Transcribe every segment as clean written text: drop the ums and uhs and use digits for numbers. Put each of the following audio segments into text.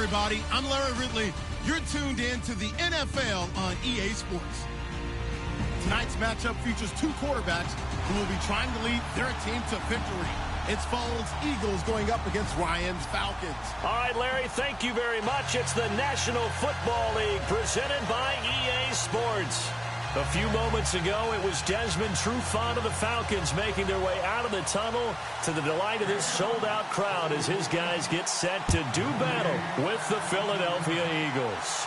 everybody. I'm Larry Ridley. You're tuned in to the NFL on EA Sports. Tonight's matchup features two quarterbacks who will be trying to lead their team to victory. It's Foles Eagles going up against Ryan's Falcons. All right, Larry, thank you very much. It's the National Football League presented by EA Sports. A few moments ago, it was Desmond Trufant of the Falcons making their way out of the tunnel to the delight of this sold-out crowd as his guys get set to do battle with the Philadelphia Eagles.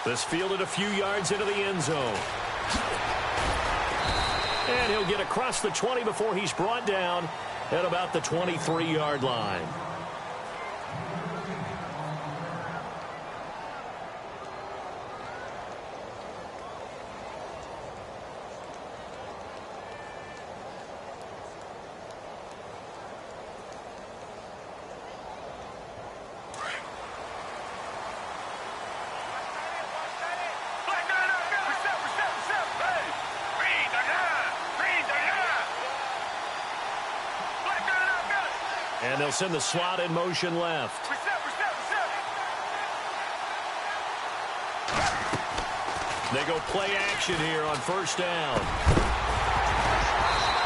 This fielded a few yards into the end zone. And he'll get across the 20 before he's brought down at about the 23-yard line. And they'll send the slot in motion left. They go play action here on first down.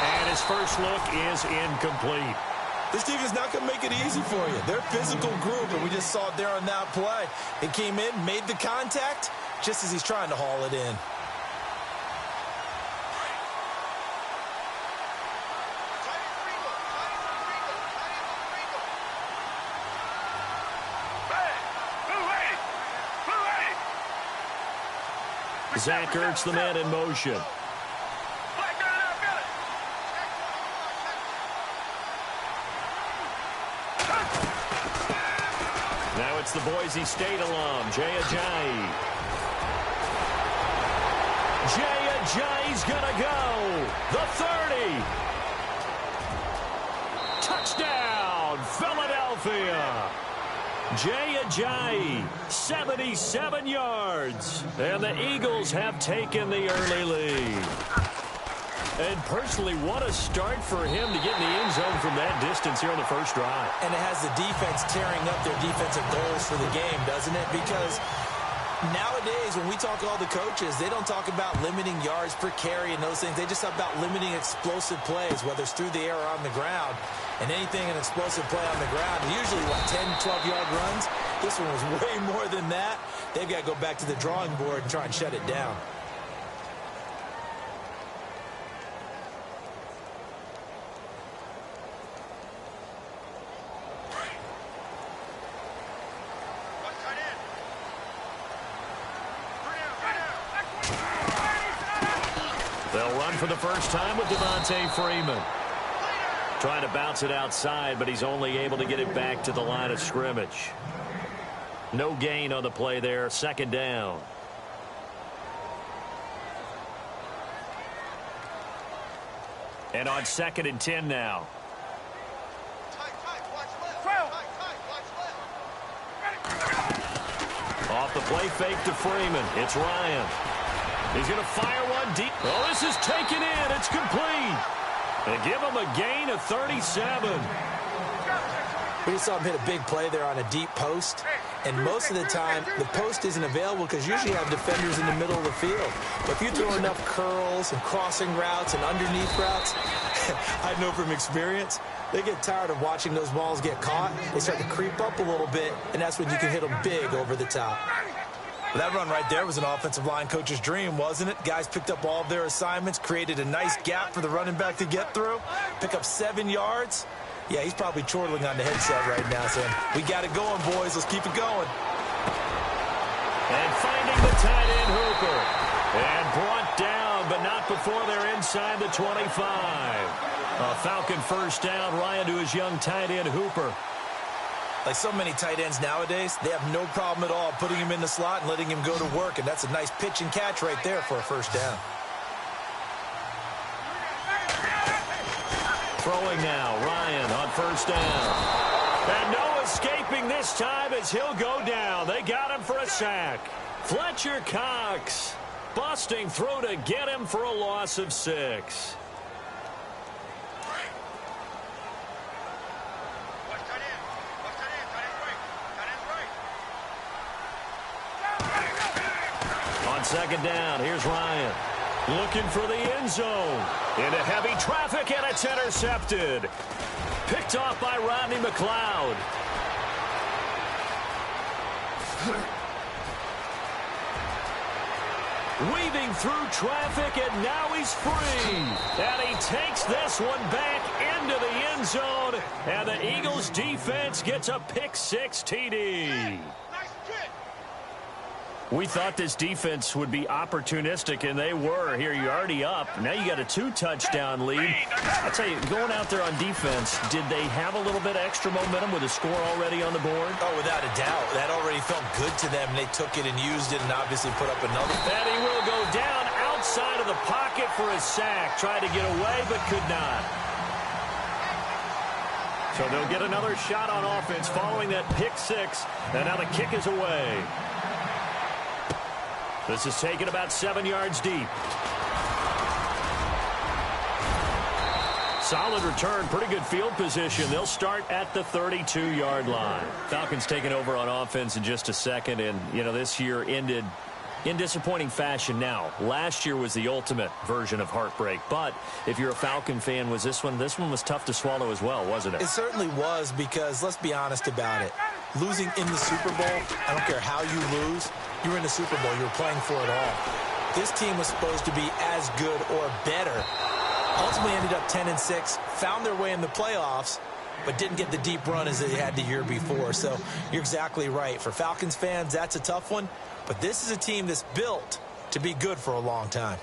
And his first look is incomplete. This team is not going to make it easy for you. They're a physical group, and we just saw it there on that play. It came in, made the contact, just as he's trying to haul it in. Zach Ertz, the man in motion. Now it's the Boise State alum, Jay Ajayi. Jay Ajayi's gonna go. The 30. Touchdown, Philadelphia. Jay Ajayi, 77 yards. And the Eagles have taken the early lead. And personally, what a start for him to get in the end zone from that distance here on the first drive. And it has the defense tearing up their defensive goals for the game, doesn't it? Because nowadays, when we talk to all the coaches, they don't talk about limiting yards per carry and those things. They just talk about limiting explosive plays, whether it's through the air or on the ground. And anything an explosive play on the ground, usually, 10, 12-yard runs? This one was way more than that. They've got to go back to the drawing board and try and shut it down. They'll run for the first time with Devontae Freeman. Trying to bounce it outside, but he's only able to get it back to the line of scrimmage. No gain on the play there. Second down. And on 2nd and 10 now. Off the play fake to Freeman. It's Ryan. He's going to fire one deep. Oh, this is taken in. It's complete. They give him a gain of 37. We just saw him hit a big play there on a deep post. And most of the time, the post isn't available because usually you have defenders in the middle of the field. But if you throw enough curls and crossing routes and underneath routes, I know from experience, they get tired of watching those balls get caught. They start to creep up a little bit, and that's when you can hit them big over the top. Well, that run right there was an offensive line coach's dream, wasn't it? Guys picked up all of their assignments, created a nice gap for the running back to get through, pick up 7 yards. Yeah, he's probably chortling on the headset right now saying, we got it going, boys. Let's keep it going. And finding the tight end Hooper. And brought down, but not before they're inside the 25. A Falcon first down. Ryan to his young tight end Hooper. Like so many tight ends nowadays, they have no problem at all putting him in the slot and letting him go to work. And that's a nice pitch and catch right there for a first down. Throwing now, Ryan on first down. And no escaping this time as he'll go down. They got him for a sack. Fletcher Cox busting through to get him for a loss of 6. On second down, here's Ryan. Looking for the end zone. Into heavy traffic, and it's intercepted. Picked off by Rodney McLeod. Weaving through traffic, and now he's free. And he takes this one back into the end zone. And the Eagles defense gets a pick-6 TD. We thought this defense would be opportunistic, and they were. Here, you're already up. Now you got a 2-touchdown lead. I'll tell you, going out there on defense, did they have a little bit of extra momentum with a score already on the board? Oh, without a doubt. That already felt good to them. They took it and used it and obviously put up another. And he will go down outside of the pocket for his sack. Tried to get away, but could not. So they'll get another shot on offense following that pick-6. And now the kick is away. This is taken about 7 yards deep. Solid return, pretty good field position. They'll start at the 32-yard line. Falcons taking over on offense in just a second, and, you know, this year ended in disappointing fashion. Now, last year was the ultimate version of heartbreak, but if you're a Falcon fan, was this one was tough to swallow as well, wasn't it? It certainly was, because let's be honest about it. Losing in the Super Bowl, I don't care how you lose, you're in the Super Bowl. You're playing for it all. This team was supposed to be as good or better. Ultimately ended up 10-6, found their way in the playoffs, but didn't get the deep run as they had the year before. So you're exactly right. For Falcons fans, that's a tough one. But this is a team that's built to be good for a long time.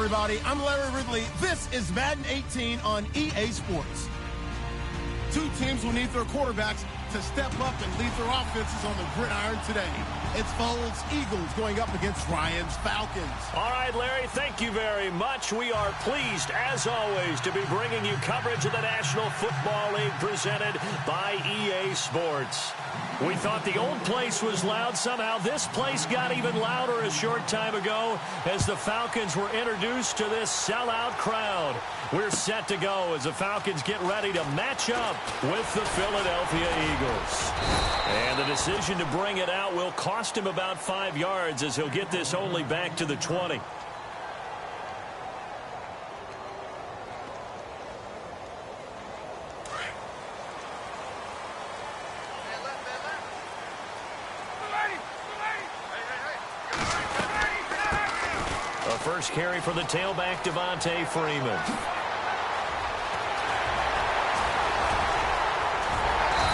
everybody. I'm Larry Ridley. This is Madden 18 on EA Sports. Two teams will need their quarterbacks to step up and lead their offenses on the gridiron today. It's Foles Eagles going up against Ryan's Falcons. All right, Larry, thank you very much. We are pleased, as always, to be bringing you coverage of the National Football League presented by EA Sports. We thought the old place was loud. Somehow this place got even louder a short time ago as the Falcons were introduced to this sellout crowd. We're set to go as the Falcons get ready to match up with the Philadelphia Eagles. And the decision to bring it out will cost him about 5 yards as he'll get this only back to the 20. First carry for the tailback, Devontae Freeman.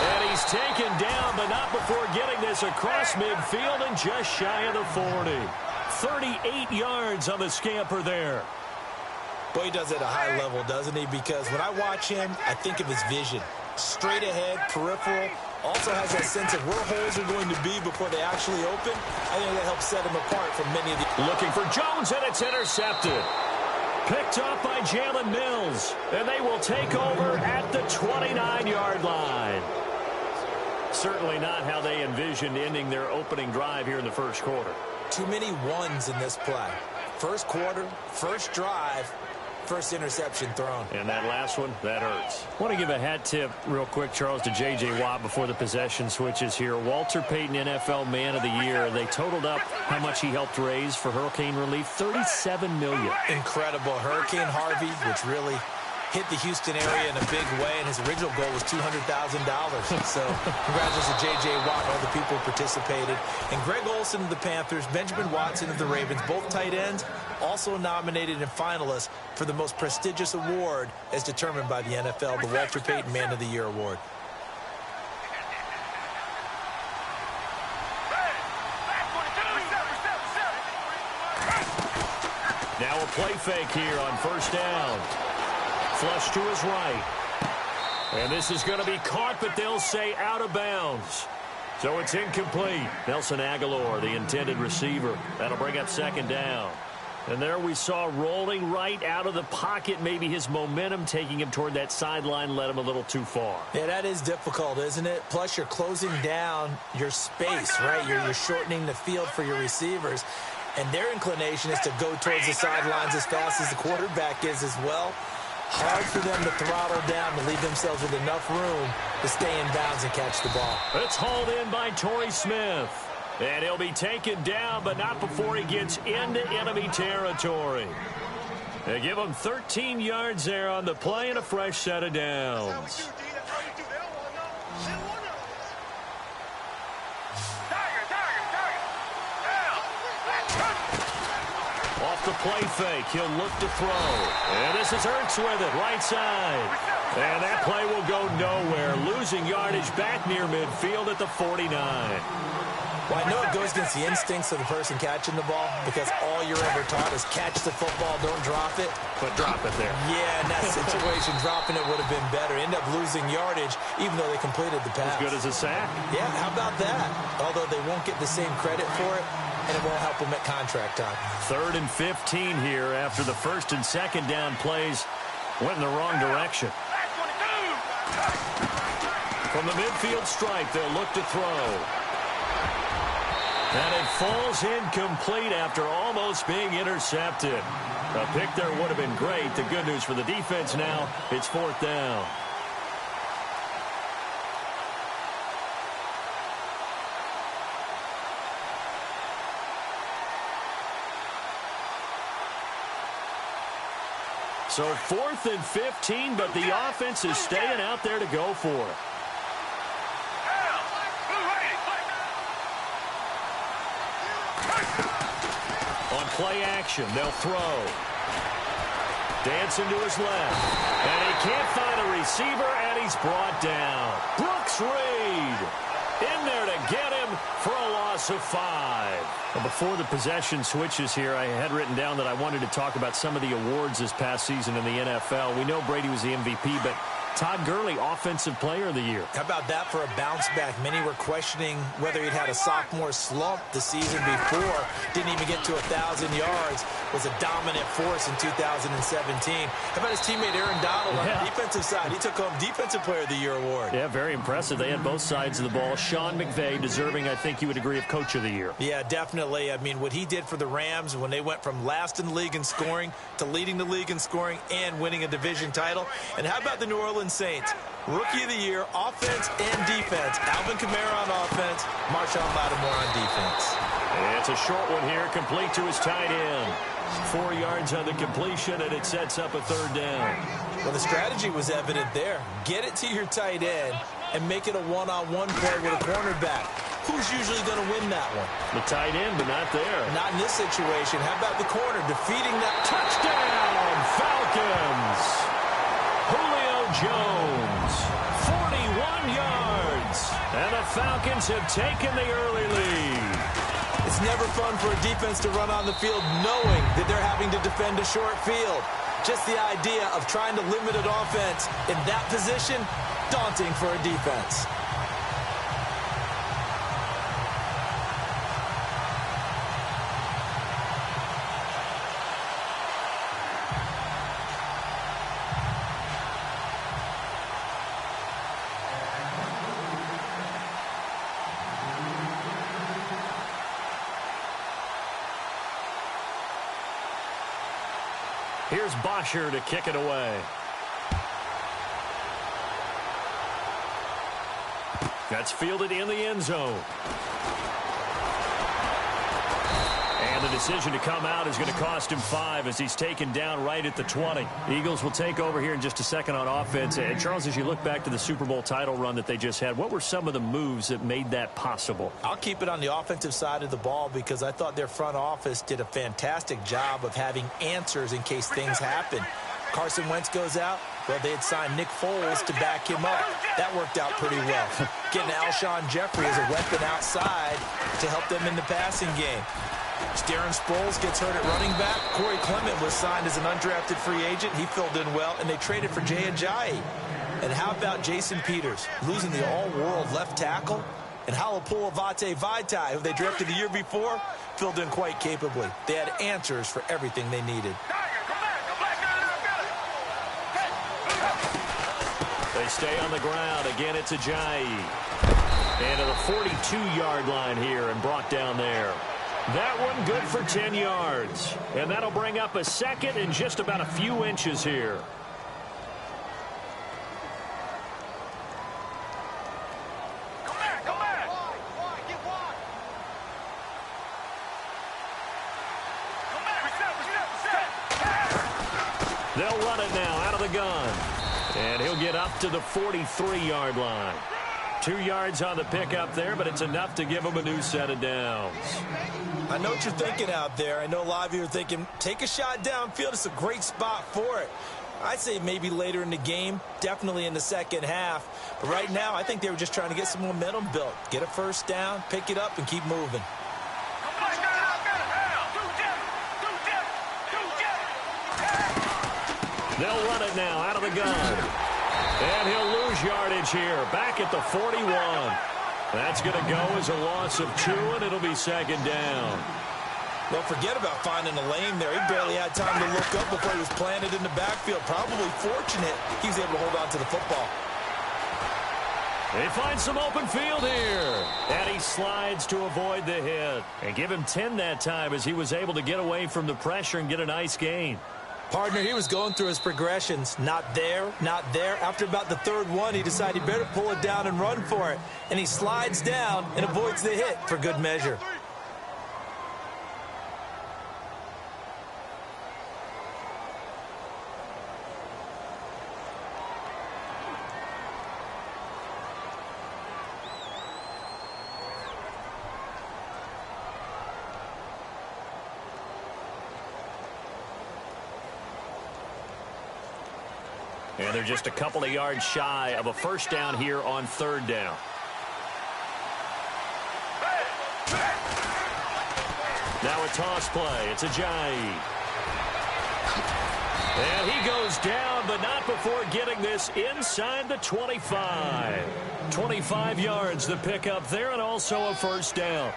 And he's taken down, but not before getting this across midfield and just shy of the 40. 38 yards on the scamper there. Boy, he does it at a high level, doesn't he? Because when I watch him, I think of his vision. Straight ahead, peripheral. Also has that sense of where holes are going to be before they actually open. I think that helps set him apart from many of the... Looking for Jones, and it's intercepted. Picked off by Jalen Mills. And they will take over at the 29-yard line. Certainly not how they envisioned ending their opening drive here in the first quarter. Too many ones in this play. First quarter, first drive, first interception thrown. And that last one, that hurts. I want to give a hat tip real quick, Charles, to J.J. Watt before the possession switches here. Walter Payton, NFL Man of the Year. They totaled up how much he helped raise for hurricane relief, $37 million. Incredible. Hurricane Harvey, which really hit the Houston area in a big way, and his original goal was $200,000. So congratulations to J.J. Watt and all the people who participated. And Greg Olsen of the Panthers, Benjamin Watson of the Ravens, both tight ends, also nominated and finalists for the most prestigious award as determined by the NFL, the Walter Payton Man of the Year Award. Now a play fake here on first down. Flush to his right. And this is going to be caught, but they'll say out of bounds. So it's incomplete. Nelson Aguilar, the intended receiver. That'll bring up second down. And there we saw rolling right out of the pocket. Maybe his momentum taking him toward that sideline led him a little too far. Yeah, that is difficult, isn't it? Plus, you're closing down your space, right? You're shortening the field for your receivers. And their inclination is to go towards the sidelines as fast as the quarterback is as well. Hard for them to throttle down to leave themselves with enough room to stay in bounds and catch the ball. It's hauled in by Torrey Smith. And he'll be taken down, but not before he gets into enemy territory. They give him 13 yards there on the play and a fresh set of downs. Off the play fake, he'll look to throw. And this is Ertz with it, right side. And that play will go nowhere, losing yardage back near midfield at the 49. Well, I know it goes against the instincts of the person catching the ball because all you're ever taught is catch the football, don't drop it. But drop it there. Yeah, in that situation, dropping it would have been better. End up losing yardage even though they completed the pass. As good as a sack. Yeah, how about that? Although they won't get the same credit for it, and it won't help them at contract time. 3rd and 15 here after the first and second down plays went in the wrong direction. From the midfield stripe, they'll look to throw. And it falls incomplete after almost being intercepted. A pick there would have been great. The good news for the defense now, it's 4th down. So 4th and 15, but the offense is staying out there to go for it. On play action, they'll throw. Dancing to his left. And he can't find a receiver, and he's brought down. Brooks Reed in there to get him for a loss loss of 5. Well, before the possession switches here, I had written down that I wanted to talk about some of the awards this past season in the NFL. We know Brady was the MVP, but Todd Gurley, Offensive Player of the Year. How about that for a bounce back? Many were questioning whether he'd had a sophomore slump the season before. Didn't even get to 1,000 yards. Was a dominant force in 2017. How about his teammate Aaron Donald on the defensive side? He took home Defensive Player of the Year award. Yeah, very impressive. They had both sides of the ball. Sean McVay deserving, I think you would agree, of Coach of the Year. Yeah, definitely. I mean, what he did for the Rams when they went from last in the league in scoring to leading the league in scoring and winning a division title. And how about the New Orleans Saints? Rookie of the Year, offense and defense. Alvin Kamara on offense, Marshawn Lattimore on defense. It's a short one here, complete to his tight end. 4 yards on the completion, and it sets up a 3rd down. Well, the strategy was evident there. Get it to your tight end and make it a one-on-one play with a cornerback. Who's usually going to win that one? The tight end, but not there. Not in this situation. How about the corner defeating that? Touchdown, Falcons! Julio Jones, 41 yards. And the Falcons have taken the early lead. It's never fun for a defense to run on the field knowing that they're having to defend a short field. Just the idea of trying to limit an offense in that position, daunting for a defense. Here's Bosher to kick it away. That's fielded in the end zone. And the decision to come out is going to cost him 5 as he's taken down right at the 20. Eagles will take over here in just a second on offense. And Charles, as you look back to the Super Bowl title run that they just had, what were some of the moves that made that possible? I'll keep it on the offensive side of the ball because I thought their front office did a fantastic job of having answers in case things happen. Carson Wentz goes out. Well, they had signed Nick Foles to back him up. That worked out pretty well. Getting Alshon Jeffrey as a weapon outside to help them in the passing game. Darren Sproles gets hurt at running back. Corey Clement was signed as an undrafted free agent. He filled in well, and they traded for Jay Ajayi. And how about Jason Peters, losing the all-world left tackle? And Halapoulivaati Vaitai, who they drafted the year before, filled in quite capably. They had answers for everything they needed. They stay on the ground. Again, it's Ajayi. And to the 42-yard line here and brought down there. That one good for 10 yards. And that'll bring up a 2nd and just about a few inches here. They'll run it now out of the gun. And he'll get up to the 43-yard line. 2 yards on the pickup there, but it's enough to give him a new set of downs. I know what you're thinking out there. I know a lot of you are thinking, take a shot downfield. It's a great spot for it. I'd say maybe later in the game, definitely in the second half. But right now, I think they were just trying to get some momentum built. Get a first down, pick it up, and keep moving. They'll run it now out of the gun. And he'll lose yardage here, back at the 41. That's going to go as a loss of 2, and it'll be 2nd down. Well, forget about finding a lane there. He barely had time to look up before he was planted in the backfield. Probably fortunate he was able to hold on to the football. They find some open field here. And he slides to avoid the hit. And give him 10 that time as he was able to get away from the pressure and get a nice gain. Partner, he was going through his progressions. Not there, not there. After about the 3rd one, he decided he better pull it down and run for it. And he slides down and avoids the hit for good measure. And they're just a couple of yards shy of a first down here on 3rd down. Now a toss play. It's Ajayi. And he goes down, but not before getting this inside the 25. 25 yards the pickup there, and also a first down.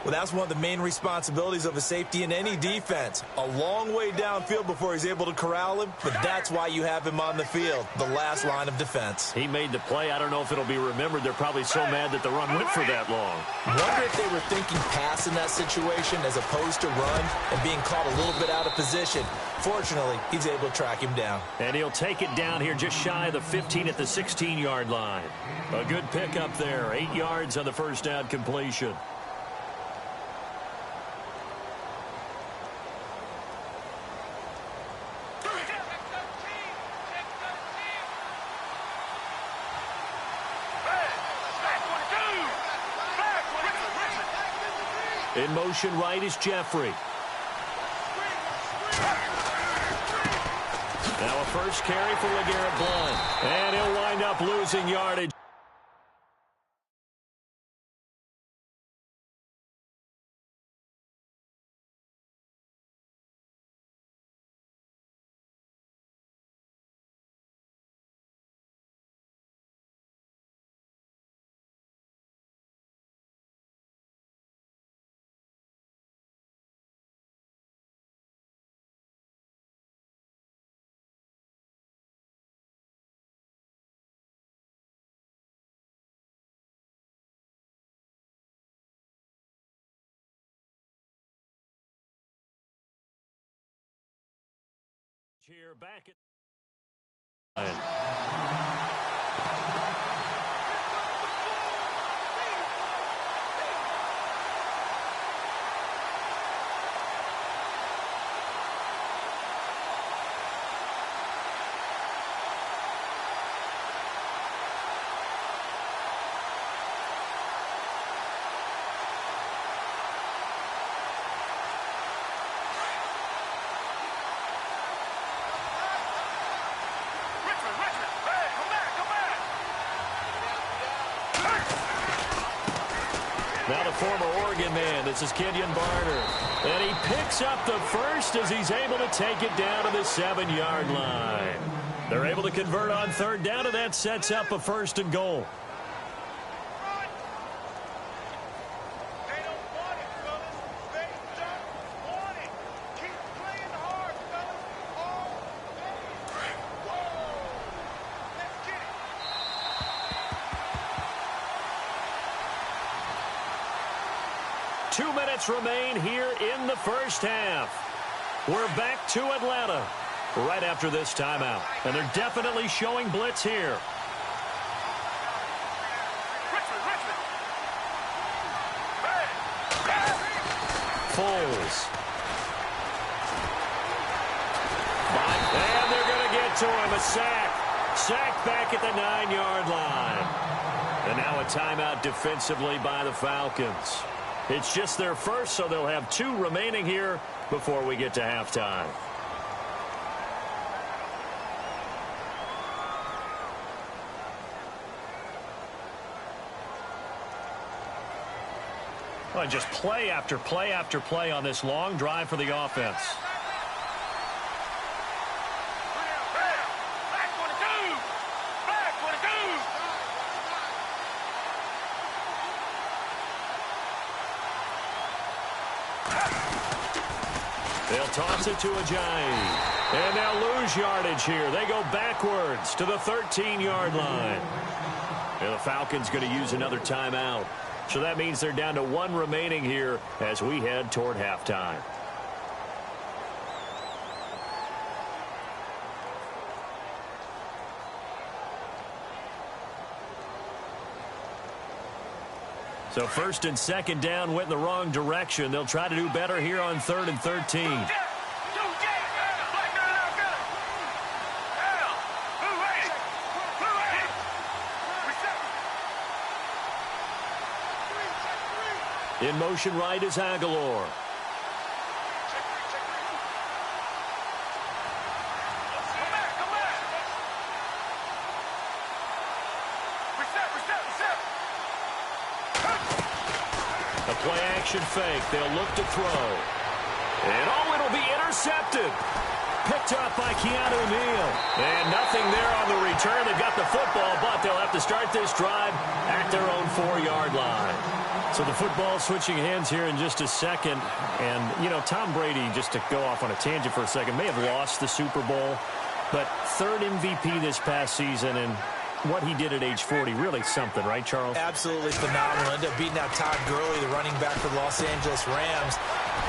Well, that's one of the main responsibilities of a safety in any defense. A long way downfield before he's able to corral him, but that's why you have him on the field, the last line of defense. He made the play. I don't know if it'll be remembered. They're probably so mad that the run went for that long. Wonder if they were thinking pass in that situation as opposed to run and being caught a little bit out of position. Fortunately, he's able to track him down. And he'll take it down here just shy of the 15 at the 16-yard line. A good pickup there. 8 yards on the first down completion. In motion right is Jeffrey. Now a first carry for LeGarrette Blount. And he'll wind up losing yardage. Here back at now the former Oregon man, this is Kenyon Barner. And he picks up the first as he's able to take it down to the 7-yard line. They're able to convert on third down, and that sets up a first and goal. Remain here in the first half. We're back to Atlanta right after this timeout, and they're definitely showing blitz here. Foles. And they're going to get to him. A sack. Sack back at the 9-yard line. And now a timeout defensively by the Falcons. It's just their first, so they'll have 2 remaining here before we get to halftime. Well, just play after play after play on this long drive for the offense. They'll toss it to Ajayi. And they'll lose yardage here. They go backwards to the 13-yard line. And the Falcons going to use another timeout. So that means they're down to 1 remaining here as we head toward halftime. So first and second down went in the wrong direction. They'll try to do better here on 3rd and 13. In motion right is Aguilar. A play-action fake. They'll look to throw. And, oh, it'll be intercepted. Picked up by Keanu Neal. And nothing there on the return. They've got the football, but they'll have to start this drive at their own 4-yard line. So the football switching hands here in just a second. And, you know, Tom Brady, just to go off on a tangent for a second, may have lost the Super Bowl. But third MVP this past season, and what he did at age 40, really something, right, Charles? Absolutely phenomenal. Ended up beating out Todd Gurley, the running back for the Los Angeles Rams.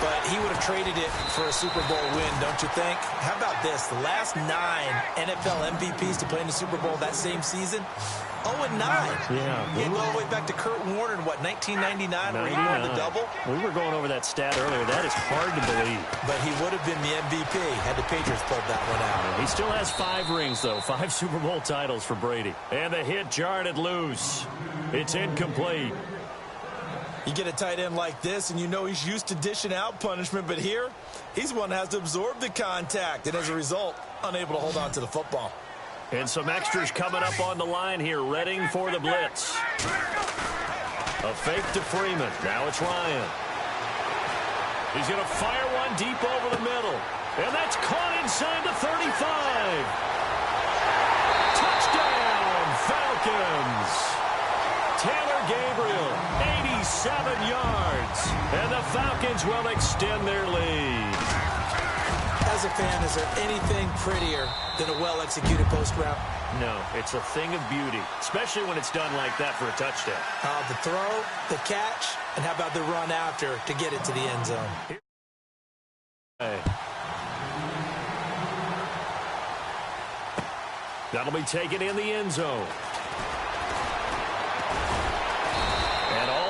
But he would have traded it for a Super Bowl win, don't you think? How about this? The last 9 NFL MVPs to play in the Super Bowl that same season, 0-9. Yeah. You go all the way back to Kurt Warner in, what, 1999, where he won the double? We were going over that stat earlier. That is hard to believe. But he would have been the MVP had the Patriots pulled that one out. He still has 5 rings, though. 5 Super Bowl titles for Brady. And the hit jarred it loose. It's incomplete. You get a tight end like this, and you know he's used to dishing out punishment, but here, he's one that has to absorb the contact, and as a result, unable to hold on to the football. And some extras coming up on the line here, readying for the blitz. A fake to Freeman. Now it's Ryan. He's going to fire one deep over the middle. And that's caught inside the 35. Touchdown, Falcons. Taylor Gabriel, 87 yards. And the Falcons will extend their lead. As a fan, is there anything prettier than a well-executed post route? No, it's a thing of beauty, especially when it's done like that for a touchdown. The throw, the catch, and how about the run after to get it to the end zone? That'll be taken in the end zone.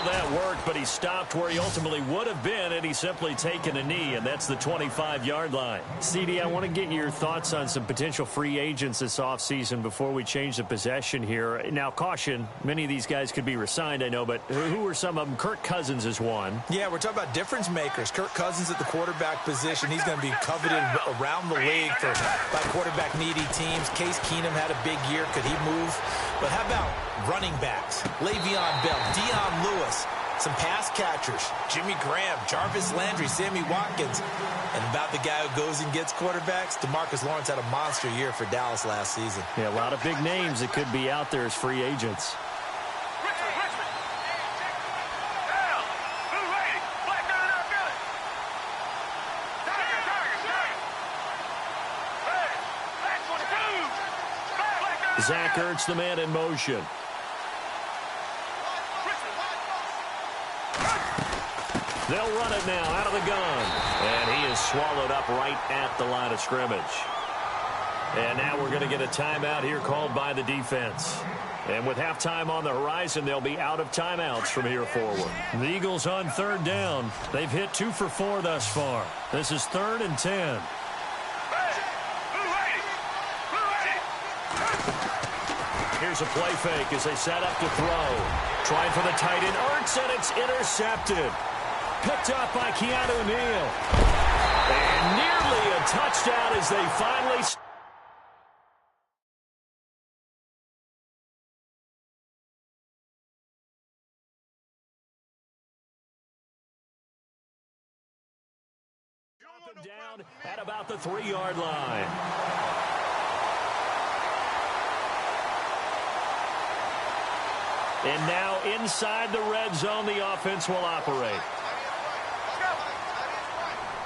That worked, but he stopped where he ultimately would have been, and he's simply taken a knee, and that's the 25-yard line. CD, I want to get your thoughts on some potential free agents this offseason before we change the possession here. Now, caution, many of these guys could be re-signed, I know, but who are some of them? Kirk Cousins is one. Yeah, we're talking about difference makers. Kirk Cousins at the quarterback position. He's going to be coveted around the league by quarterback-needy teams. Case Keenum had a big year. Could he move? But how about running backs? Le'Veon Bell, Dion Lewis, some pass catchers, Jimmy Graham, Jarvis Landry, Sammy Watkins. And about the guy who goes and gets quarterbacks, DeMarcus Lawrence had a monster year for Dallas last season. Yeah, a lot of big names that could be out there as free agents. Zach Ertz, the man in motion. They'll run it now out of the gun. And he is swallowed up right at the line of scrimmage. And now we're going to get a timeout here called by the defense. And with halftime on the horizon, they'll be out of timeouts from here forward. The Eagles on 3rd down. They've hit 2 for 4 thus far. This is 3rd and 10. Here's a play fake as they set up to throw. Trying for the tight end, Ertz, and it's intercepted. Picked up by Keanu Neal. And nearly a touchdown as they finally... down at about the 3-yard line. And now inside the red zone, the offense will operate.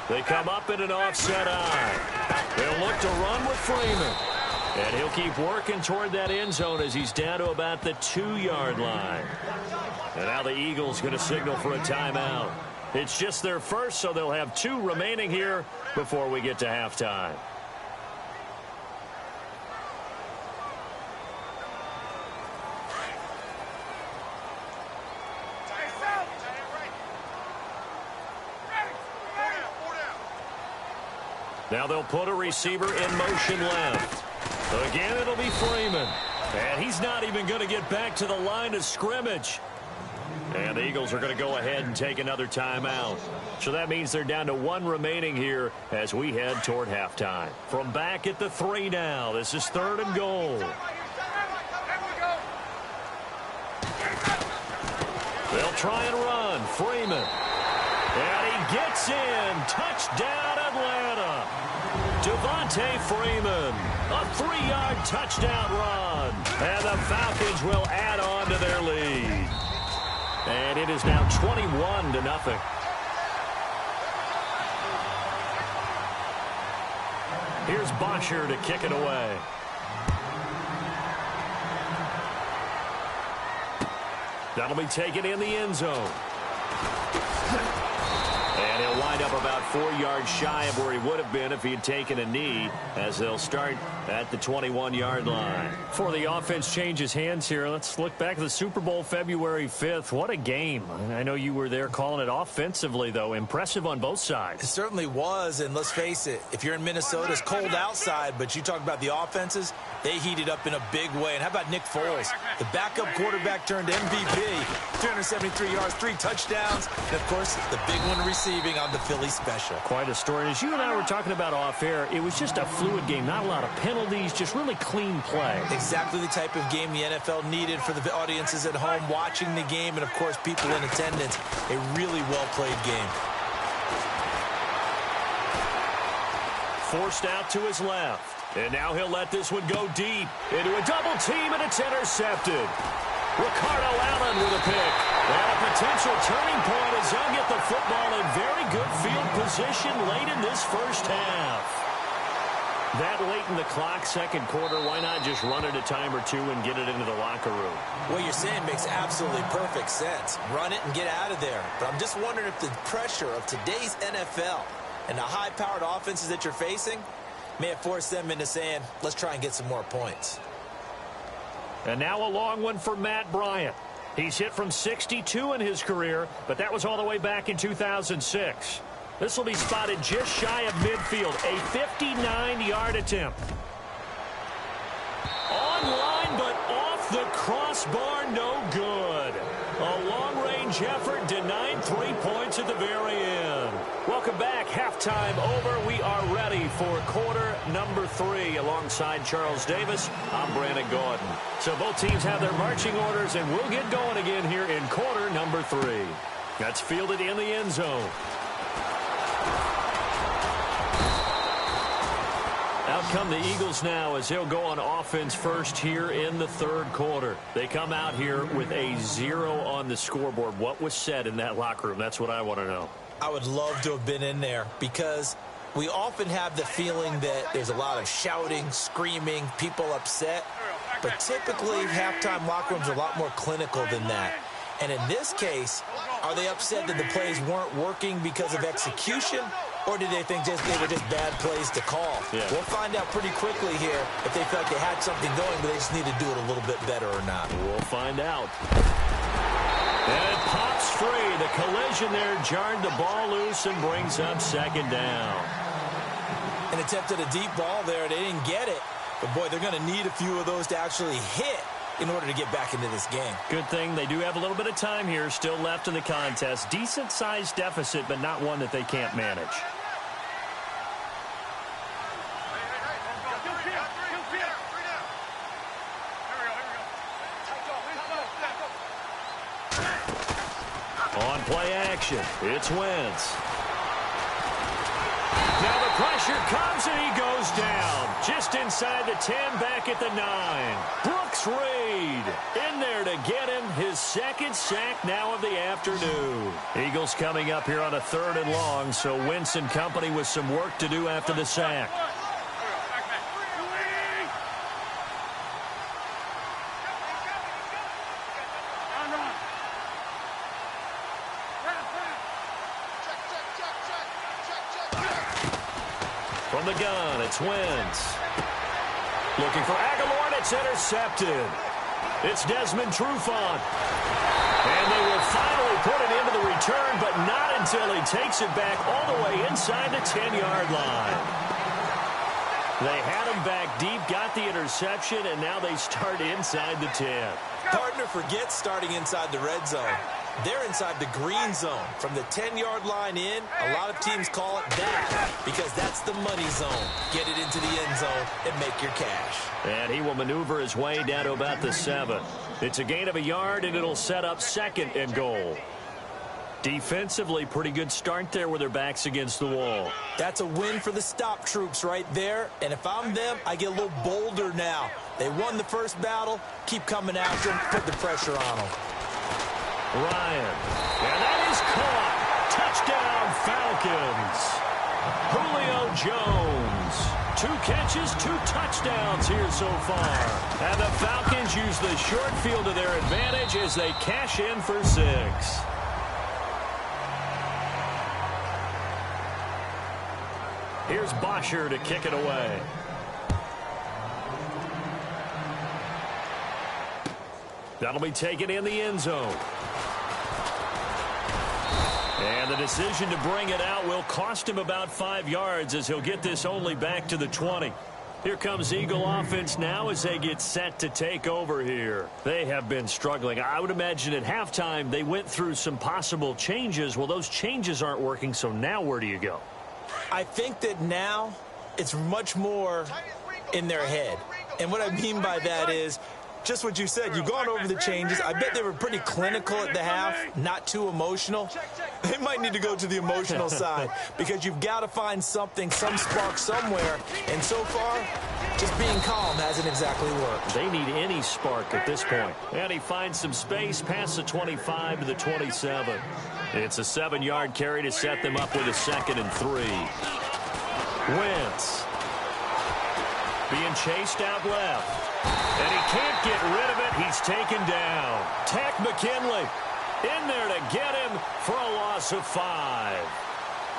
They come up in an offset eye. They'll look to run with Freeman. And he'll keep working toward that end zone as he's down to about the 2-yard line. And now the Eagles going to signal for a timeout. It's just their first, so they'll have 2 remaining here before we get to halftime. Now they'll put a receiver in motion left. Again, it'll be Freeman. And he's not even going to get back to the line of scrimmage. And the Eagles are going to go ahead and take another timeout. So that means they're down to 1 remaining here as we head toward halftime. From back at the 3 now, this is 3rd and goal. They'll try and run. Freeman. And he gets in. Touchdown, Atlanta. Devontae Freeman. A 3-yard touchdown run. And the Falcons will add on to their lead. And it is now 21-0. Here's Bosher to kick it away. That'll be taken in the end zone. And he'll wind up about 4 yards shy of where he would have been if he had taken a knee, as they'll start at the 21-yard line. Before the offense changes hands here, let's look back at the Super Bowl February 5th. What a game. I know you were there calling it offensively, though. Impressive on both sides. It certainly was, and let's face it, if you're in Minnesota, it's cold outside, but you talk about the offenses, they heated up in a big way. And how about Nick Foles? The backup quarterback turned MVP, 373 yards, 3 touchdowns, and, of course, the big one receiving on the Philly special. Quite a story. As you and I were talking about off air, it was just a fluid game. Not a lot of penalties, just really clean play. Exactly the type of game the NFL needed for the audiences at home watching the game and, of course, people in attendance. A really well-played game. Forced out to his left. And now he'll let this one go deep into a double team, and it's intercepted. Ricardo Allen with a pick. And a potential turning point as they'll get the football in very good field position late in this first half. That late in the clock, second quarter, why not just run it a time or two and get it into the locker room? What you're saying makes absolutely perfect sense. Run it and get out of there. But I'm just wondering if the pressure of today's NFL and the high-powered offenses that you're facing may have forced them into saying, let's try and get some more points. And now a long one for Matt Bryant. He's hit from 62 in his career, but that was all the way back in 2006. This will be spotted just shy of midfield. A 59-yard attempt. Online, but off the crossbar, no good. A long-range effort denied 3 points at the very end. Welcome back. Halftime over. We are ready for quarter number 3. Alongside Charles Davis, I'm Brandon Gordon. So both teams have their marching orders, and we'll get going again here in quarter number 3. That's fielded in the end zone. Out come the Eagles now as they'll go on offense first here in the third quarter. They come out here with a 0 on the scoreboard. What was said in that locker room? That's what I want to know. I would love to have been in there because we often have the feeling that there's a lot of shouting, screaming, people upset. But typically, halftime locker rooms are a lot more clinical than that. And in this case, are they upset that the plays weren't working because of execution? Or did they think they were just bad plays to call? Yeah. We'll find out pretty quickly here if they felt they had something going, but they just need to do it a little bit better or not. We'll find out. And it pops free. The collision there jarred the ball loose and brings up second down. An attempt at a deep ball there. They didn't get it. But, boy, they're going to need a few of those to actually hit in order to get back into this game. Good thing they do have a little bit of time here still left in the contest. Decent-sized deficit, but not one that they can't manage. On play action, it's Wentz. Now the pressure comes and he goes down. Just inside the 10, back at the 9. Brooks Reed in there to get him his second sack now of the afternoon. Eagles coming up here on a 3rd and long, so Wentz and company with some work to do after the sack. From the gun, it's Wentz. Looking for Aguilar, and it's intercepted. It's Desmond Trufant. And they will finally put it into the return, but not until he takes it back all the way inside the 10-yard line. They had him back deep, got the interception, and now they start inside the 10. Partner forgets starting inside the red zone. They're inside the green zone. From the 10-yard line in, a lot of teams call it that because that's the money zone. Get it into the end zone and make your cash. And he will maneuver his way down to about the 7. It's a gain of a yard, and it'll set up 2nd and goal. Defensively, pretty good start there with their backs against the wall. That's a win for the stop troops right there. And if I'm them, I get a little bolder now. They won the first battle. Keep coming after them. Put the pressure on them. Ryan. And that is caught. Touchdown, Falcons. Julio Jones. 2 catches, 2 touchdowns here so far. And the Falcons use the short field to their advantage as they cash in for 6. Here's Bosher to kick it away. That'll be taken in the end zone. And the decision to bring it out will cost him about 5 yards as he'll get this only back to the 20. Here comes Eagle offense now as they get set to take over here. They have been struggling. I would imagine at halftime they went through some possible changes. Well, those changes aren't working, so now where do you go? I think that now it's much more in their head. And what I mean by that is just what you said. You've gone over the changes. I bet they were pretty clinical at the half, not too emotional. They might need to go to the emotional side because you've got to find something, some spark somewhere. And so far, just being calm hasn't exactly worked. They need any spark at this point. And he finds some space past the 25 to the 27. It's a 7-yard carry to set them up with a 2nd and 3. Wentz being chased out left. And he can't get rid of it. He's taken down. Tack McKinley in there to get him for a loss of 5.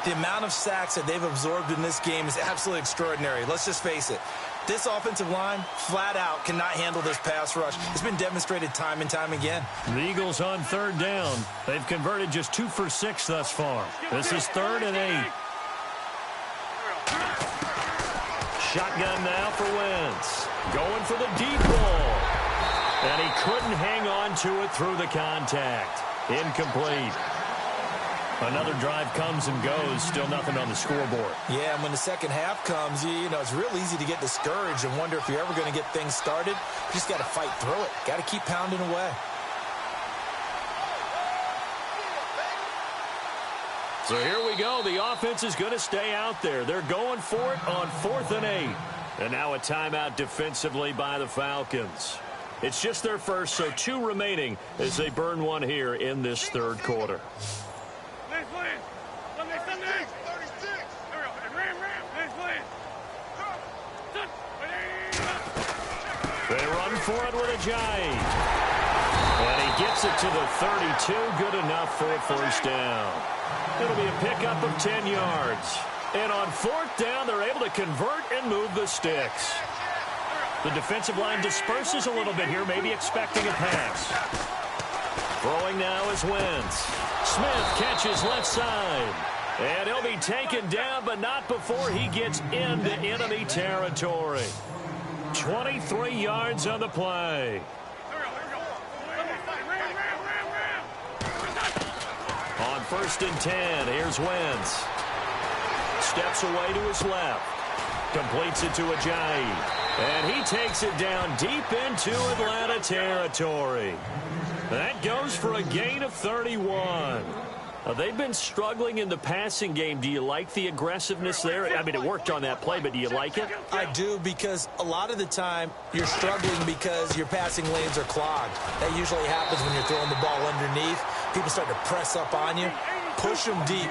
The amount of sacks that they've absorbed in this game is absolutely extraordinary. Let's just face it. This offensive line, flat out, cannot handle this pass rush. It's been demonstrated time and time again. The Eagles on 3rd down. They've converted just 2 for 6 thus far. This is 3rd and 8. Shotgun now for Wentz. Going for the deep ball. And he couldn't hang on to it through the contact. Incomplete. Another drive comes and goes. Still nothing on the scoreboard. Yeah, and when the second half comes, you know, it's real easy to get discouraged and wonder if you're ever going to get things started. You just got to fight through it. Got to keep pounding away. So here we go. The offense is going to stay out there. They're going for it on 4th and 8. And now a timeout defensively by the Falcons. It's just their first, so 2 remaining as they burn one here in this 3rd quarter. They run for it with Ajayi. And he gets it to the 32. Good enough for a 1st down. It'll be a pickup of 10 yards. And on 4th down, they're able to convert and move the sticks. The defensive line disperses a little bit here, maybe expecting a pass. Throwing now is Wentz. Smith catches left side. And he'll be taken down, but not before he gets into enemy territory. 23 yards on the play. On 1st and 10, here's Wentz. Steps away to his left. Completes it to Ajayi. And he takes it down deep into Atlanta territory. That goes for a gain of 31. They've been struggling in the passing game. Do you like the aggressiveness there? I mean, it worked on that play, but do you like it? I do, because a lot of the time you're struggling because your passing lanes are clogged. That usually happens when you're throwing the ball underneath. People start to press up on you. Push them deep,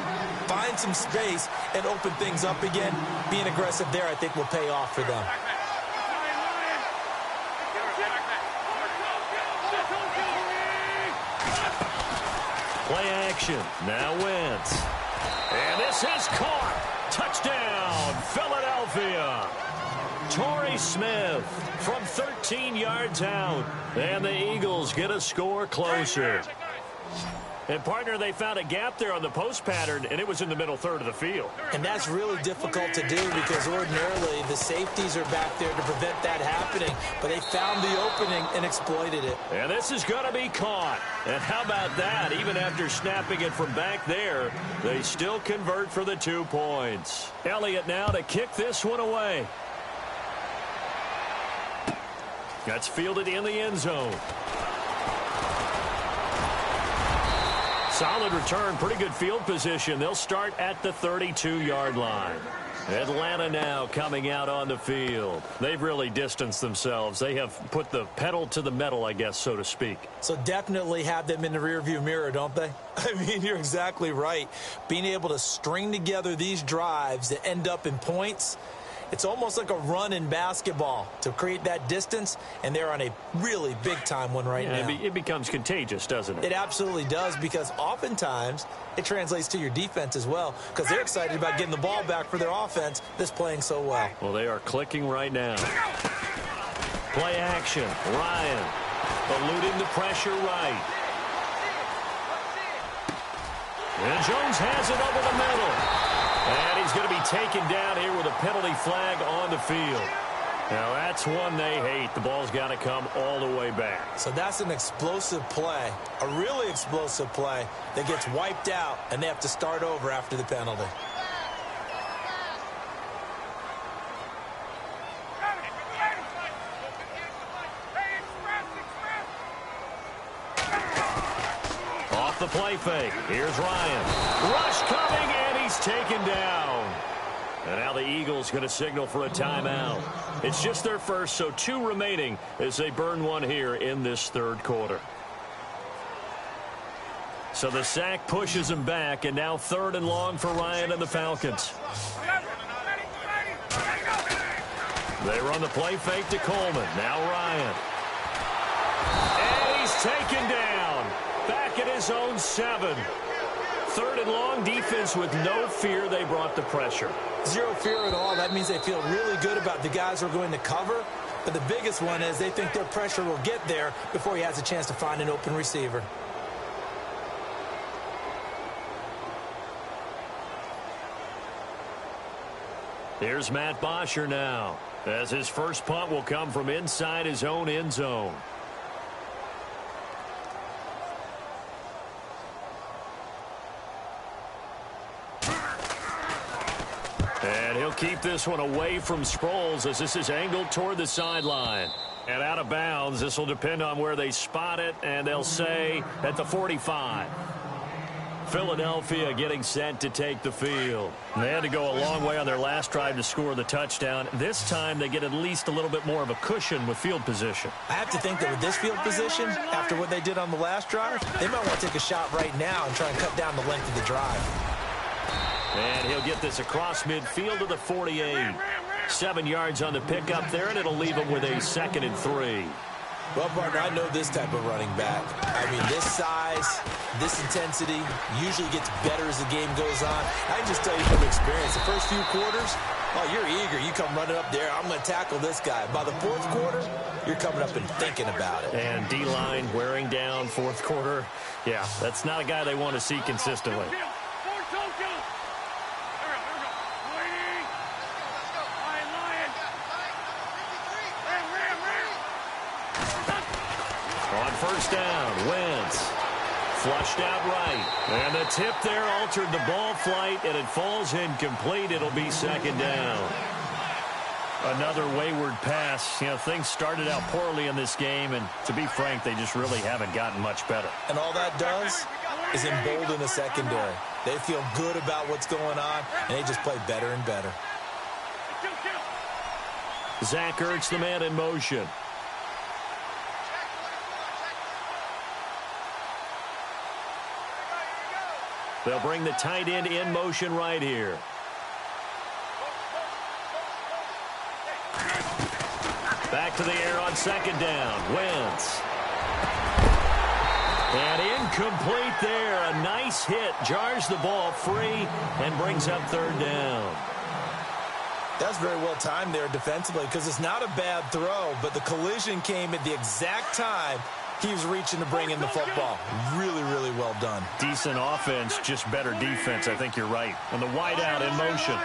find some space, and open things up again. Being aggressive there, I think, will pay off for them. Play action. Now Wentz. And this is caught. Touchdown, Philadelphia. Torrey Smith from 13 yards out. And the Eagles get a score closer. And, partner, they found a gap there on the post pattern, and it was in the middle 3rd of the field. And that's really difficult to do because ordinarily the safeties are back there to prevent that happening. But they found the opening and exploited it. And this is going to be caught. And how about that? Even after snapping it from back there, they still convert for the 2 points. Elliott now to kick this one away. That's fielded in the end zone. Solid return, pretty good field position. They'll start at the 32-yard line. Atlanta now coming out on the field. They've really distanced themselves. They have put the pedal to the metal, I guess, so to speak. So definitely have them in the rearview mirror, don't they? I mean, you're exactly right. Being able to string together these drives that end up in points, it's almost like a run in basketball to create that distance, and they're on a really big-time one right now. It becomes contagious, doesn't it? It absolutely does, because oftentimes it translates to your defense as well, because they're excited about getting the ball back for their offense that's playing so well. Well, they are clicking right now. Play action. Ryan eluding the pressure right. And Jones has it over the middle. And he's going to be taken down here with a penalty flag on the field. Now, that's one they hate. The ball's got to come all the way back. So that's an explosive play, a really explosive play that gets wiped out, and they have to start over after the penalty. Off the play fake. Here's Ryan. Rush coming, and he's taken down. And now the Eagles going to signal for a timeout. It's just their first, so 2 remaining as they burn one here in this third quarter. So the sack pushes him back, and now 3rd and long for Ryan and the Falcons. They run the play fake to Coleman. Now Ryan. And he's taken down. Back at his own 7. 3rd and long, defense with no fear. They brought the pressure. Zero fear at all. That means they feel really good about the guys who are going to cover. But the biggest one is they think their pressure will get there before he has a chance to find an open receiver. Here's Matt Bosher now, as his first punt will come from inside his own end zone. And he'll keep this one away from Sproles as this is angled toward the sideline. And out of bounds, this will depend on where they spot it, and they'll say at the 45. Philadelphia getting set to take the field. They had to go a long way on their last drive to score the touchdown. This time they get at least a little bit more of a cushion with field position. I have to think that with this field position, after what they did on the last drive, they might want to take a shot right now and try and cut down the length of the drive. And he'll get this across midfield to the 48. 7 yards on the pickup there, and it'll leave him with a 2nd and 3. Well, partner, I know this type of running back. I mean, this size, this intensity usually gets better as the game goes on. I can just tell you from experience, the first few quarters, oh, you're eager. You come running up there, I'm going to tackle this guy. By the 4th quarter, you're coming up and thinking about it. And D-line wearing down 4th quarter. Yeah, that's not a guy they want to see consistently. First down, Wentz. Flushed out right. And the tip there altered the ball flight, and it falls incomplete. It'll be 2nd down. Another wayward pass. You know, things started out poorly in this game, and to be frank, they just really haven't gotten much better. And all that does is embolden the secondary. They feel good about what's going on, and they just play better and better. Zach Ertz, the man in motion. They'll bring the tight end in motion right here. Back to the air on 2nd down. Wentz. And incomplete there. A nice hit. Jars the ball free and brings up 3rd down. That's very well timed there defensively, because it's not a bad throw, but the collision came at the exact time he was reaching to bring in the football. Really, really well done. Decent offense, just better defense. I think you're right. And the wideout in motion.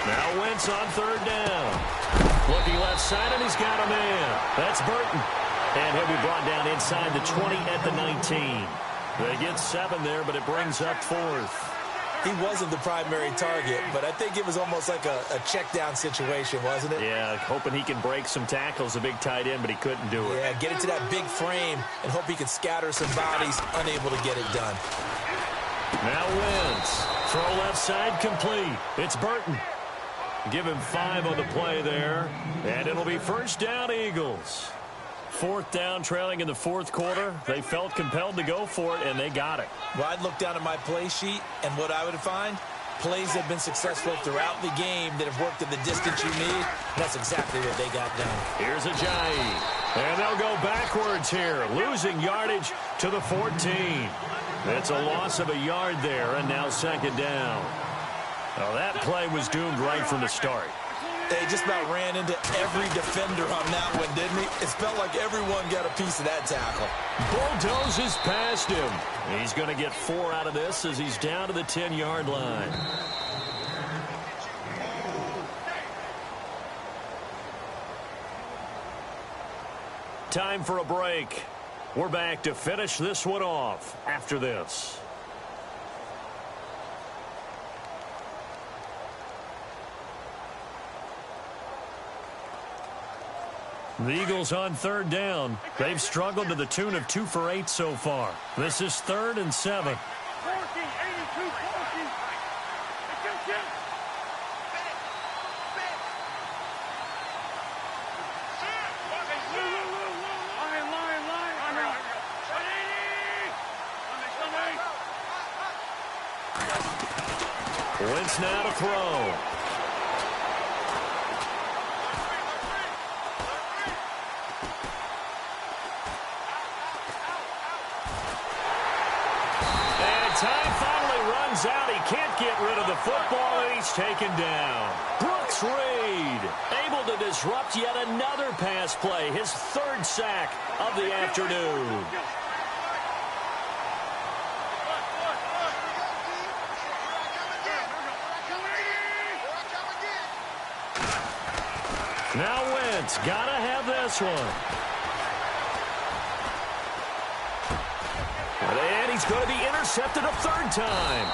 Now Wentz on 3rd down. Looking left side, and he's got a man. That's Burton. And he'll be brought down inside the 20 at the 19. They get 7 there, but it brings up 4th. he wasn't the primary target, but I think it was almost like a check down situation, wasn't it? Yeah, hoping he can break some tackles, a big tight end, but he couldn't do it. Yeah, get into that big frame and hope he can scatter some bodies, unable to get it done. Now Wentz. Throw left side complete. It's Burton. Give him 5 on the play there, and it'll be first down, Eagles. 4th down, trailing in the 4th quarter. They felt compelled to go for it, and they got it. Well, I'd look down at my play sheet, and what I would find, plays that have been successful throughout the game that have worked in the distance you need. That's exactly what they got done. Here's Ajayi, and they'll go backwards here, losing yardage to the 14. It's a loss of a yard there, and now 2nd down. Well, that play was doomed right from the start. They just about ran into every defender on that one, didn't he? It felt like everyone got a piece of that tackle. Bulldozes past him. He's going to get 4 out of this as he's down to the 10-yard line. Time for a break. We're back to finish this one off after this. The Eagles on 3rd down. They've struggled to the tune of 2 for 8 so far. This is 3rd and 7. Wentz now to throw. Time finally runs out. He can't get rid of the football, and he's taken down. Brooks Reed able to disrupt yet another pass play, his 3rd sack of the afternoon. Now Wentz, gotta have this one. And he's going to be intercepted a 3rd time.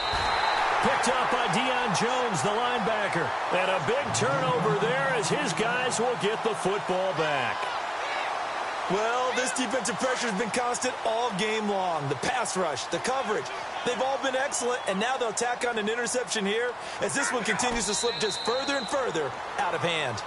Picked up by Deion Jones, the linebacker. And a big turnover there as his guys will get the football back. Well, this defensive pressure has been constant all game long. The pass rush, the coverage, they've all been excellent, and now they'll tack on an interception here as this one continues to slip just further and further out of hand.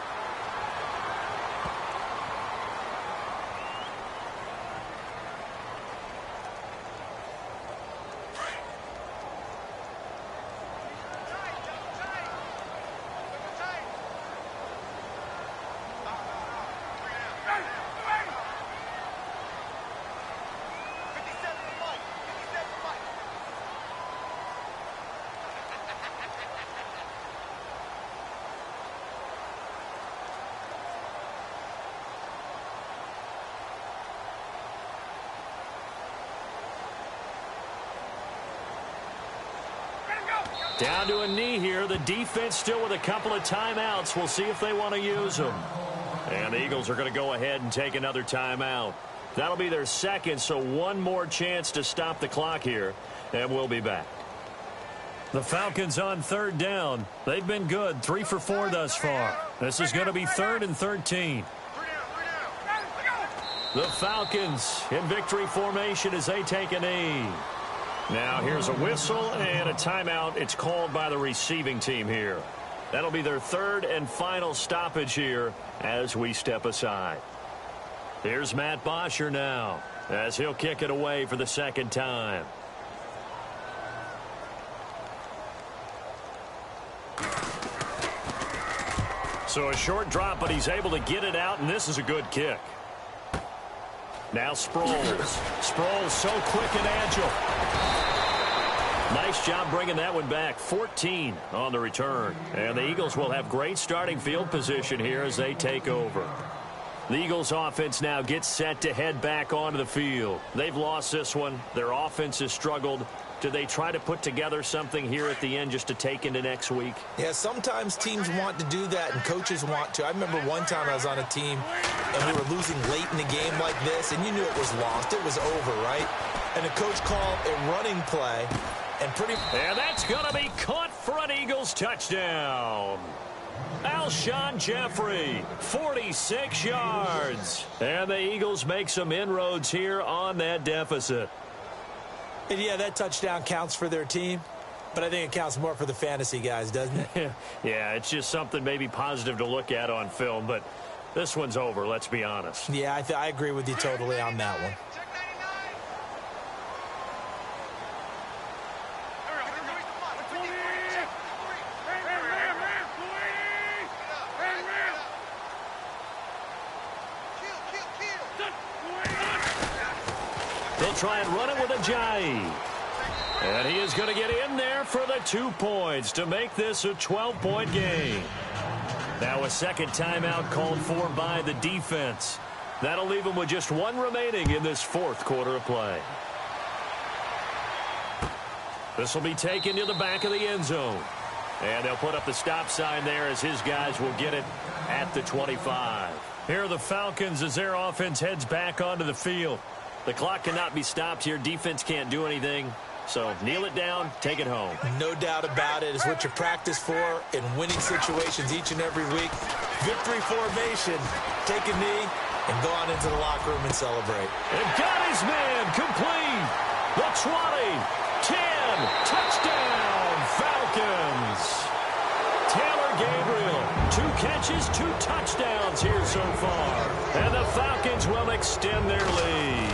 Down to a knee here. The defense still with a couple of timeouts. We'll see if they want to use them. And the Eagles are going to go ahead and take another timeout. That'll be their 2nd, so one more chance to stop the clock here, and we'll be back. The Falcons on 3rd down. They've been good, 3 for 4 thus far. This is going to be 3rd and 13. The Falcons in victory formation as they take a knee. Now here's a whistle and a timeout. It's called by the receiving team here. That'll be their 3rd and final stoppage here as we step aside. Here's Matt Bosher now as he'll kick it away for the 2nd time. So a short drop, but he's able to get it out, and this is a good kick. Now Sproles. Sproles so quick and agile. Nice job bringing that one back. 14 on the return. And the Eagles will have great starting field position here as they take over. The Eagles offense now gets set to head back onto the field. They've lost this one. Their offense has struggled. Do they try to put together something here at the end just to take into next week? Yeah, sometimes teams want to do that and coaches want to. I remember one time I was on a team and we were losing late in the game like this, and you knew it was lost. It was over, right? And the coach called a running play And that's going to be caught for an Eagles touchdown. Alshon Jeffrey, 46 yards. And the Eagles make some inroads here on that deficit. And yeah, that touchdown counts for their team, but I think it counts more for the fantasy guys, doesn't it? Yeah, it's just something maybe positive to look at on film, but this one's over, let's be honest. Yeah, I agree with you totally on that one. They'll try and run it with Ajayi. And he is going to get in there for the 2 points to make this a 12-point game. Now a second timeout called for by the defense. That'll leave them with just one remaining in this fourth quarter of play. This will be taken to the back of the end zone. And they'll put up the stop sign there as his guys will get it at the 25. Here are the Falcons as their offense heads back onto the field. The clock cannot be stopped here. Defense can't do anything. So kneel it down, take it home. No doubt about it. It's what you practice for in winning situations each and every week. Victory formation. Take a knee and go on into the locker room and celebrate. And got his man complete. The 20, 10, touchdown, Falcons. Taylor Gabriel, 2 catches, 2 touchdowns here so far. And the Falcons will extend their lead.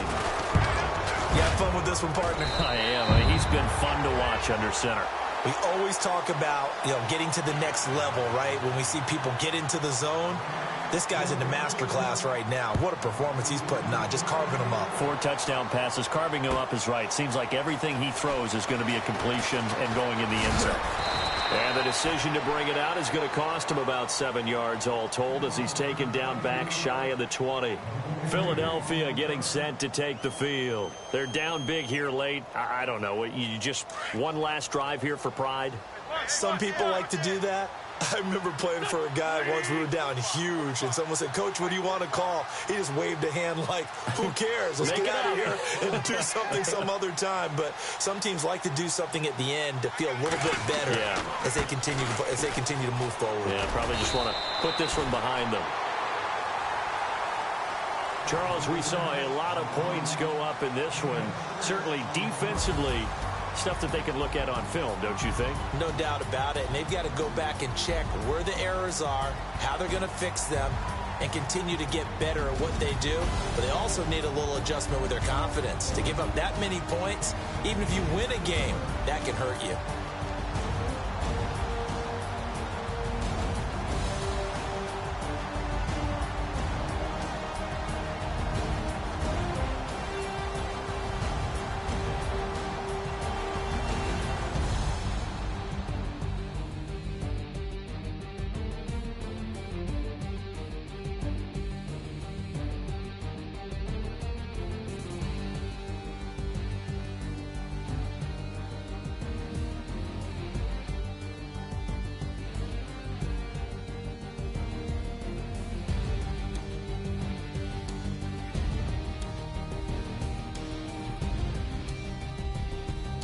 You have fun with this one, partner? I am. He's been fun to watch under center. We always talk about, getting to the next level, right? When we see people get into the zone, this guy's in the master class right now. What a performance he's putting on, just carving them up. 4 touchdown passes. Carving him up is right. Seems like everything he throws is going to be a completion and going in the end zone. And the decision to bring it out is going to cost him about 7 yards all told as he's taken down back shy of the 20. Philadelphia getting set to take the field. They're down big here late. I don't know. You just one last drive here for pride? Some people like to do that. I remember playing for a guy once. We were down huge, and someone said, "Coach, what do you want to call?" He just waved a hand like, "Who cares? Let's get out of here and do something some other time." But some teams like to do something at the end to feel a little bit better as they continue to move forward. Yeah, probably just want to put this one behind them. Charles, we saw a lot of points go up in this one. Certainly defensively, stuff that they can look at on film, don't you think? No doubt about it. And they've got to go back and check where the errors are, how they're going to fix them, and continue to get better at what they do. But they also need a little adjustment with their confidence. To give up that many points, even if you win a game, that can hurt you.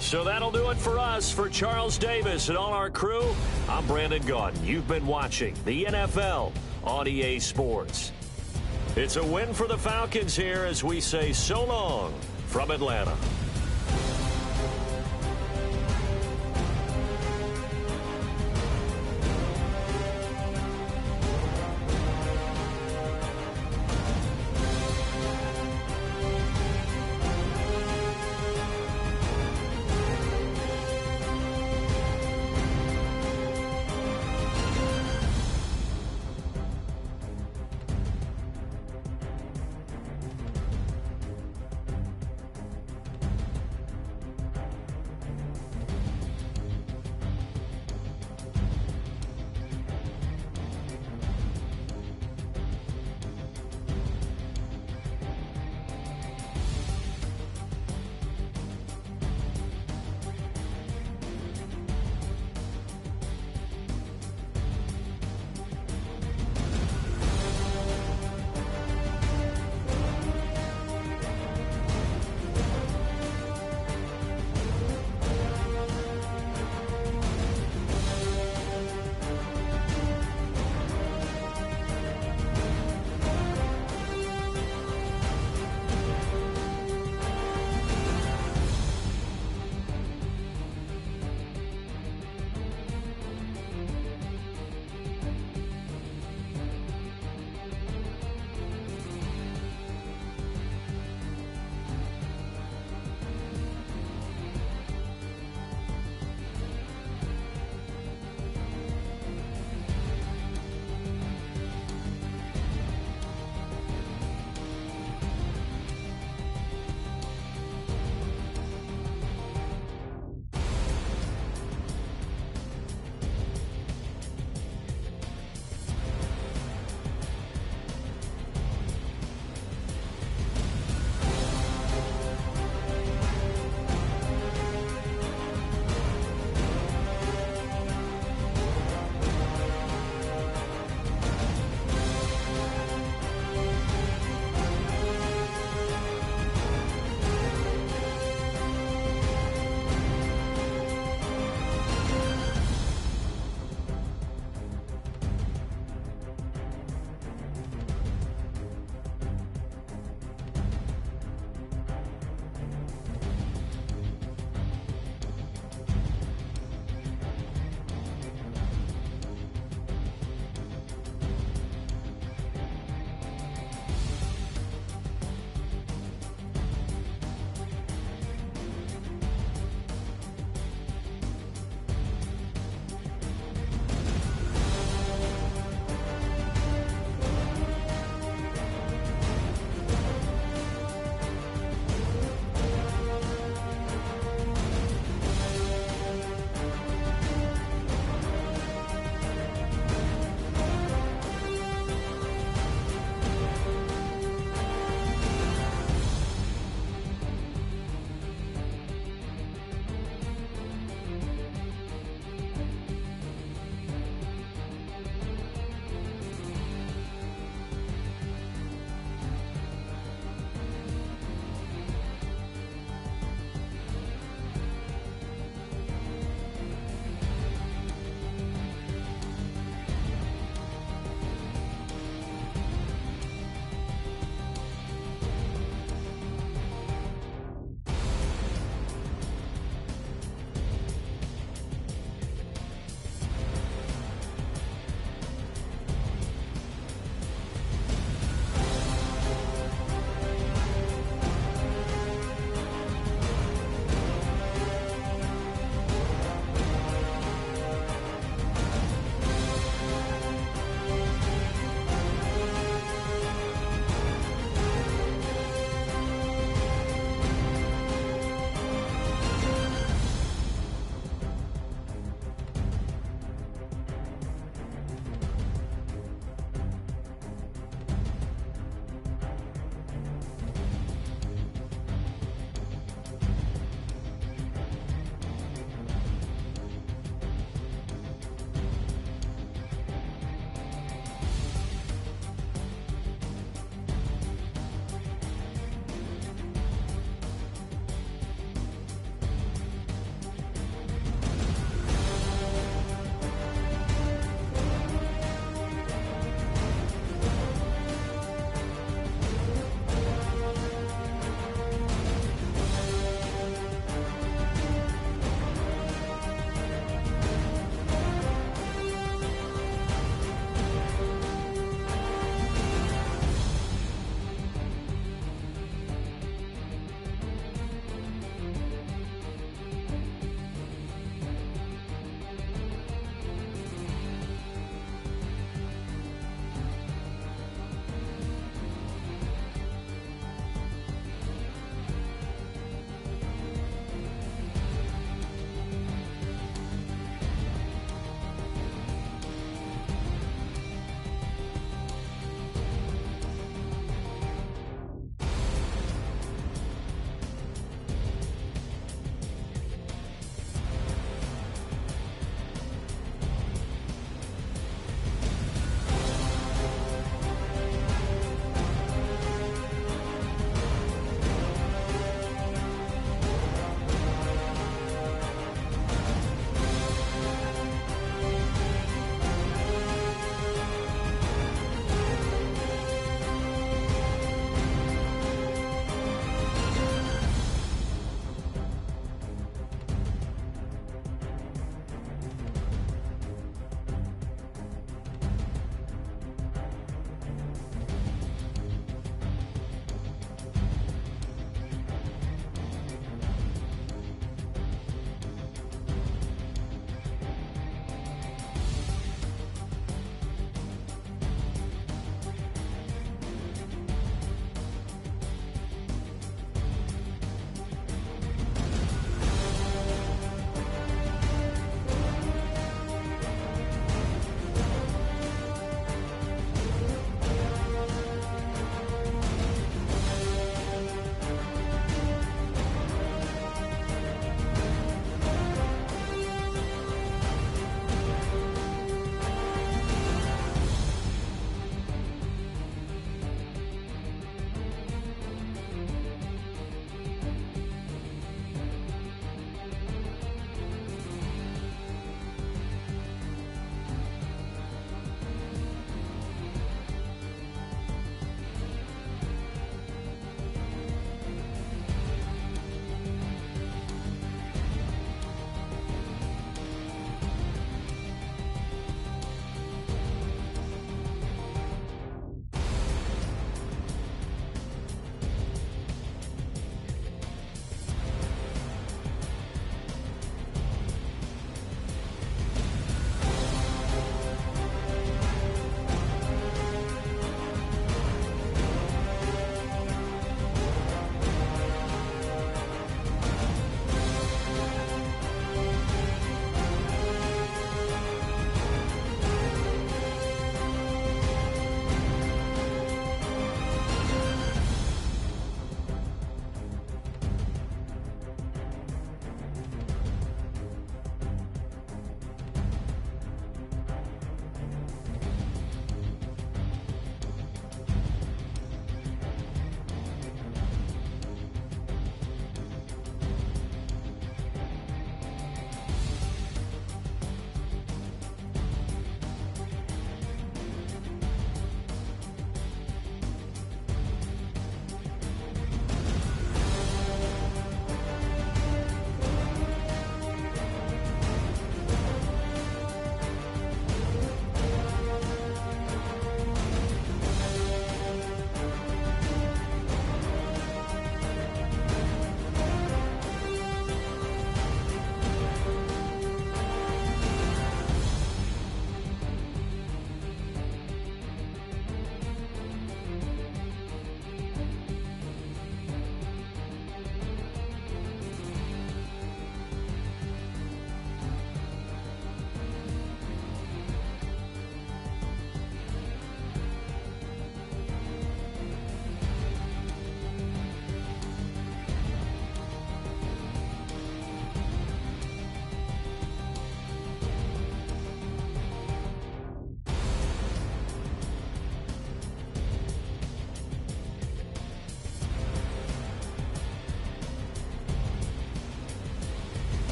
So that'll do it for us. For Charles Davis and all our crew, I'm Brandon Gaudin. You've been watching the NFL on EA Sports. It's a win for the Falcons here as we say so long from Atlanta.